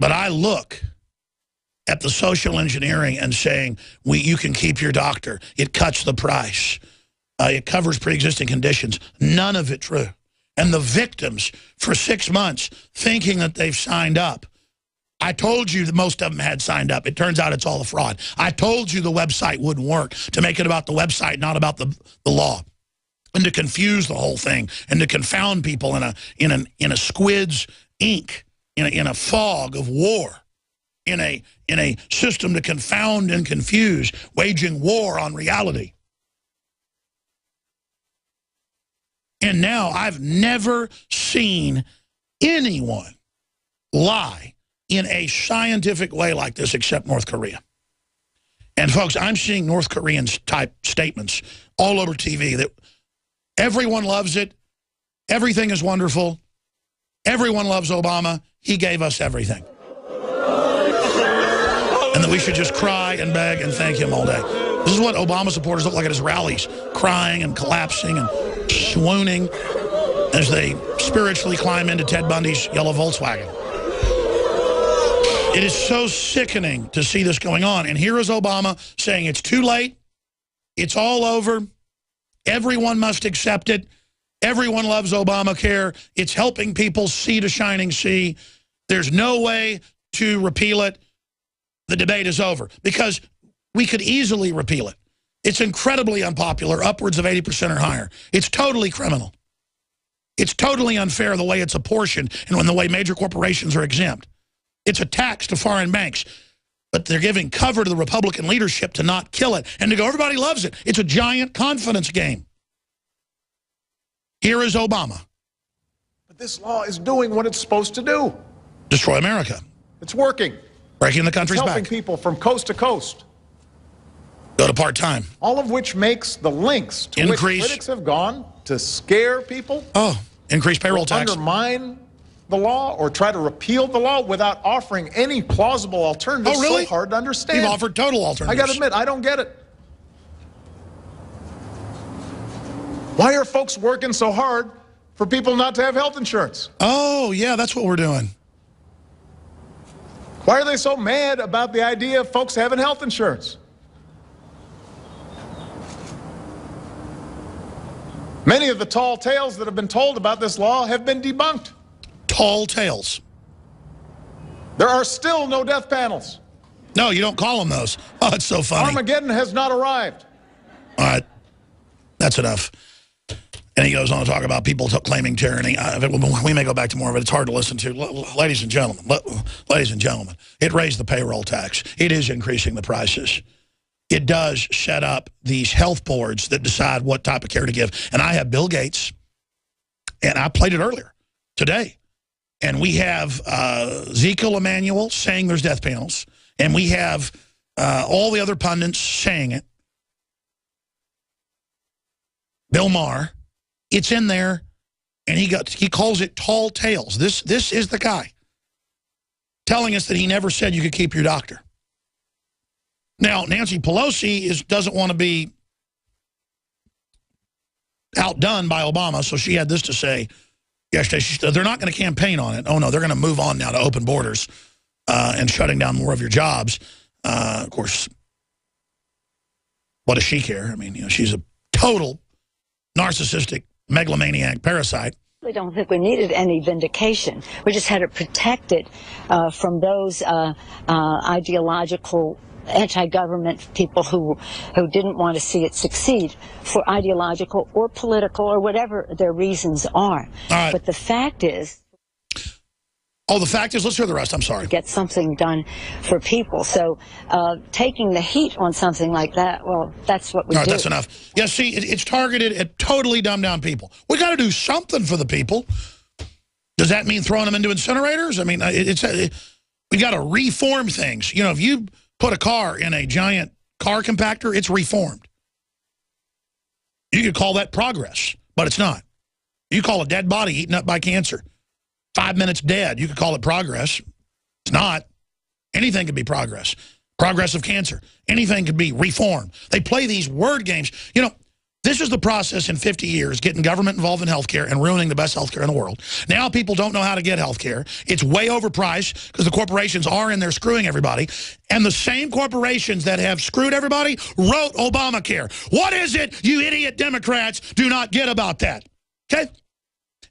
But I look at the social engineering and saying, you can keep your doctor. It cuts the price. It covers pre-existing conditions. None of it true. And the victims for 6 months thinking that they've signed up. I told you that most of them had signed up. It turns out it's all a fraud. I told you the website wouldn't work, to make it about the website, not about the law. And to confuse the whole thing and to confound people in a squid's ink, in a fog of war. In a system to confound and confuse, waging war on reality. And now I've never seen anyone lie in a scientific way like this except North Korea. And folks, I'm seeing North Koreans type statements all over TV that everyone loves it, everything is wonderful, everyone loves Obama, he gave us everything. And that we should just cry and beg and thank him all day. This is what Obama supporters look like at his rallies, crying and collapsing and swooning as they spiritually climb into Ted Bundy's yellow Volkswagen. It is so sickening to see this going on. And here is Obama saying it's too late, it's all over, everyone must accept it, everyone loves Obamacare, it's helping people see to shining sea, there's no way to repeal it. The debate is over, because we could easily repeal it. It's incredibly unpopular, upwards of 80% or higher. It's totally criminal. It's totally unfair the way it's apportioned and the way major corporations are exempt. It's a tax to foreign banks, but they're giving cover to the Republican leadership to not kill it and to go, everybody loves it. It's a giant confidence game. Here is Obama. But this law is doing what it's supposed to do. Destroy America. It's working. Breaking the country's back. Helping people from coast to coast. Go to part-time. All of which makes the links to which critics have gone to scare people. Oh, increase payroll tax. Undermine the law or try to repeal the law without offering any plausible alternatives. Oh, really? So hard to understand. You've offered total alternatives. I got to admit, I don't get it. Why are folks working so hard for people not to have health insurance? Oh, yeah, that's what we're doing. Why are they so mad about the idea of folks having health insurance? Many of the tall tales that have been told about this law have been debunked. Tall tales. There are still no death panels. No, you don't call them those. Oh, it's so funny. Armageddon has not arrived. All right. That's enough. And he goes on to talk about people claiming tyranny. We may go back to more of it. It's hard to listen to. Ladies and gentlemen, it raised the payroll tax. It is increasing the prices. It does set up these health boards that decide what type of care to give. And I have Bill Gates, and I played it earlier today. And we have Ezekiel Emanuel saying there's death panels. And we have all the other pundits saying it. Bill Maher. It's in there, and he calls it tall tales. This is the guy telling us that he never said you could keep your doctor. Now, Nancy Pelosi doesn't want to be outdone by Obama, so she had this to say yesterday. They're not going to campaign on it. Oh, no, they're going to move on now to open borders and shutting down more of your jobs. Of course, what does she care? I mean, she's a total narcissistic megalomaniac parasite. We don't think we needed any vindication. We just had it protected from those ideological anti-government people who didn't want to see it succeed for ideological or political or whatever their reasons are. All right. But the fact is... Oh, the fact is, let's hear the rest. I'm sorry. Get something done for people. So taking the heat on something like that, well, that's what we do. All right, that's enough. Yeah, see, it's targeted at totally dumbed down people. We got to do something for the people. Does that mean throwing them into incinerators? I mean, we got to reform things. You know, if you put a car in a giant car compactor, it's reformed. You could call that progress, but it's not. You call a dead body eaten up by cancer 5 minutes dead, you could call it progress. It's not. Anything could be progress. Progress of cancer. Anything could be reform. They play these word games. You know, This is the process in 50 years, getting government involved in healthcare and ruining the best healthcare in the world. Now people don't know how to get healthcare. It's way overpriced because the corporations are in there screwing everybody. And the same corporations that have screwed everybody wrote Obamacare. What is it you idiot Democrats do not get about that? Okay?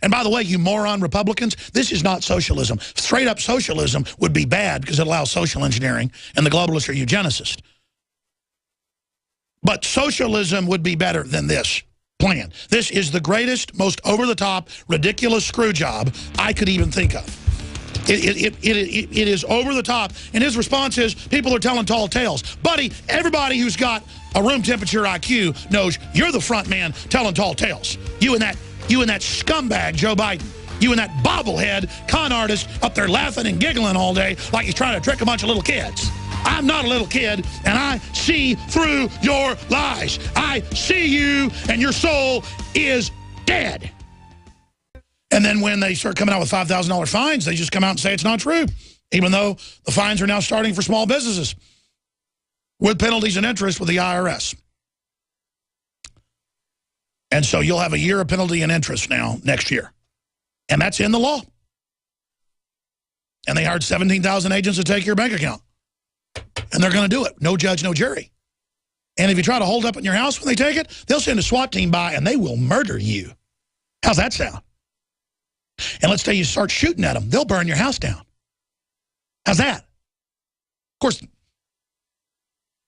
And by the way, you moron Republicans, this is not socialism. Straight up socialism would be bad because it allows social engineering, and the globalists are eugenicists. But socialism would be better than this plan. This is the greatest, most over-the-top, ridiculous screw job I could even think of. It is over the top. And his response is, people are telling tall tales. Buddy, everybody who's got a room temperature IQ knows you're the front man telling tall tales. You and that scumbag, Joe Biden. You and that bobblehead con artist up there laughing and giggling all day like he's trying to trick a bunch of little kids. I'm not a little kid, and I see through your lies. I see you, and your soul is dead. And then when they start coming out with $5,000 fines, they just come out and say it's not true, even though the fines are now starting for small businesses with penalties and interest with the IRS. And so you'll have a year of penalty and interest now next year. And that's in the law. And they hired 17,000 agents to take your bank account. And they're going to do it. No judge, no jury. And if you try to hold up in your house when they take it, they'll send a SWAT team by and they will murder you. How's that sound? And let's say you start shooting at them. They'll burn your house down. How's that? Of course,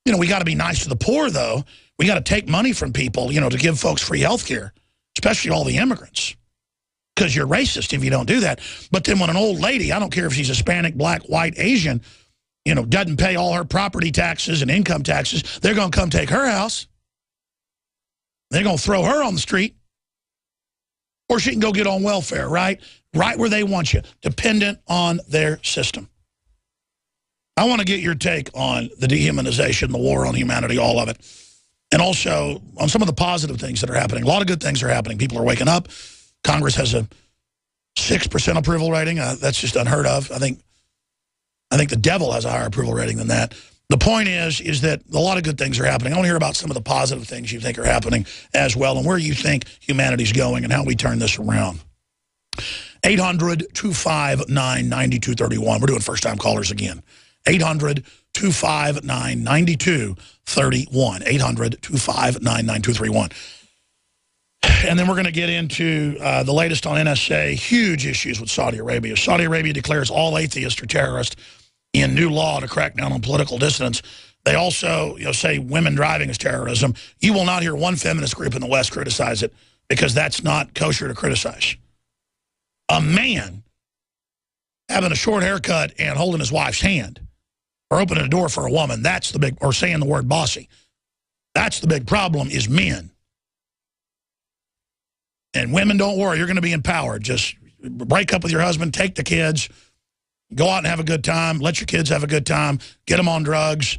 you know, we got to be nice to the poor, though. We got to take money from people, you know, to give folks free health care, especially all the immigrants. Because you're racist if you don't do that. But then when an old lady, I don't care if she's Hispanic, black, white, Asian, you know, doesn't pay all her property taxes and income taxes, they're going to come take her house. They're going to throw her on the street. Or she can go get on welfare, right? Right where they want you, dependent on their system. I want to get your take on the dehumanization, the war on humanity, all of it. And also on some of the positive things that are happening. A lot of good things are happening. People are waking up. Congress has a 6% approval rating. That's just unheard of. I think the devil has a higher approval rating than that. The point is that a lot of good things are happening. I want to hear about some of the positive things you think are happening as well and where you think humanity's going and how we turn this around. 800-259-9231. We're doing first-time callers again. 800-259-9231. 800-259-9231. And then we're going to get into the latest on NSA, huge issues with Saudi Arabia. Saudi Arabia declares all atheists are terrorists in new law to crack down on political dissidents. They also, you know, say women driving is terrorism. You will not hear one feminist group in the West criticize it because that's not kosher to criticize. A man having a short haircut and holding his wife's hand or opening a door for a woman, that's the big, or saying the word bossy. That's the big problem is men. And women, don't worry, you're going to be empowered. Just break up with your husband, take the kids, go out and have a good time, let your kids have a good time, get them on drugs,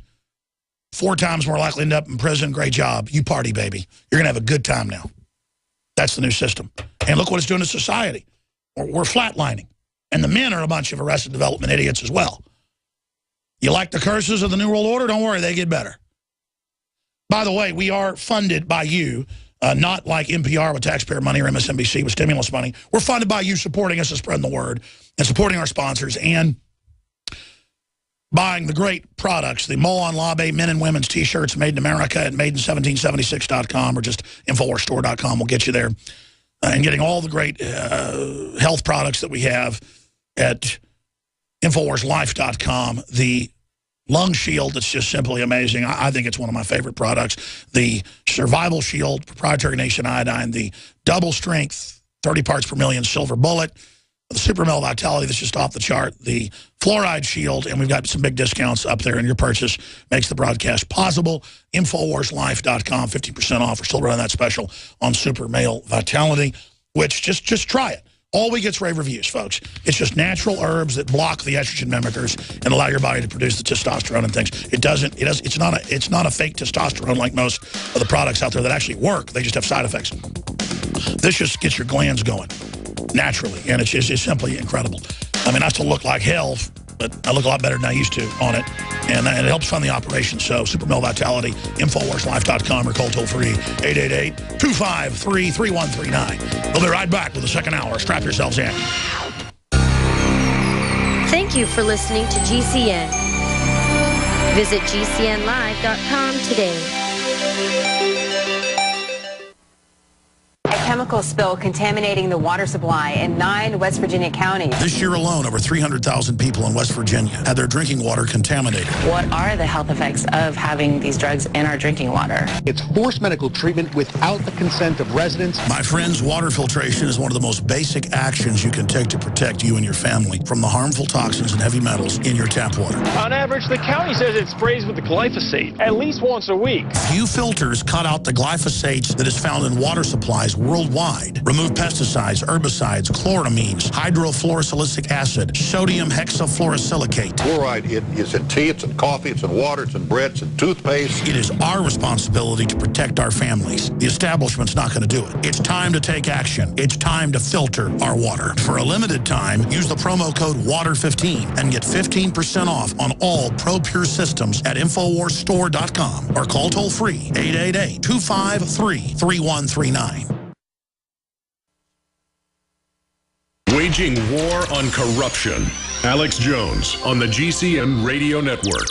4 times more likely to end up in prison. Great job. You party, baby. You're going to have a good time now. That's the new system. And look what it's doing to society. We're flatlining. And the men are a bunch of Arrested Development idiots as well. You like the curses of the New World Order? Don't worry, they get better. By the way, we are funded by you. Not like NPR with taxpayer money or MSNBC with stimulus money. We're funded by you supporting us and spreading the word and supporting our sponsors and buying the great products, the Moan Labe men and women's T-shirts made in America at made-in-1776.com or just InfoWarsStore.com will get you there. And getting all the great health products that we have at InfoWarsLife.com. The Lung Shield, that's just simply amazing. I think it's one of my favorite products. The Survival Shield, proprietary nation iodine, the double strength, 30 parts per million silver bullet, the Super Male Vitality that's just off the chart, the Fluoride Shield, and we've got some big discounts up there, and your purchase makes the broadcast possible. InfoWarsLife.com, 50% off. We're still running that special on Super Male Vitality, which just try it. All we get's rave reviews, folks. It's just natural herbs that block the estrogen mimickers and allow your body to produce the testosterone and things. It's not a fake testosterone like most of the products out there that actually work. They just have side effects. This just gets your glands going naturally, and it's simply incredible. I mean, I still look like hell but I look a lot better than I used to on it. And it helps fund the operation. So Super Male Vitality, InfoWarsLife.com, or call toll-free 888-253-3139. We'll be right back with the second hour. Strap yourselves in. Thank you for listening to GCN. Visit GCNlive.com today. A chemical spill contaminating the water supply in 9 West Virginia counties. This year alone, over 300,000 people in West Virginia had their drinking water contaminated. What are the health effects of having these drugs in our drinking water? It's forced medical treatment without the consent of residents. My friends, water filtration is one of the most basic actions you can take to protect you and your family from the harmful toxins and heavy metals in your tap water. On average, the county says it sprays with the glyphosate at least once a week. Few filters cut out the glyphosate that is found in water supplies worldwide. Remove pesticides, herbicides, chloramines, hydrofluorosilicic acid, sodium hexafluorosilicate. Fluoride is in tea, it's in coffee, it's in water, it's in bread, it's in toothpaste. It is our responsibility to protect our families. The establishment's not going to do it. It's time to take action. It's time to filter our water. For a limited time, use the promo code WATER15 and get 15% off on all ProPure systems at InfoWarsStore.com or call toll-free 888-253-3139. Waging war on corruption. Alex Jones on the GCN Radio Network.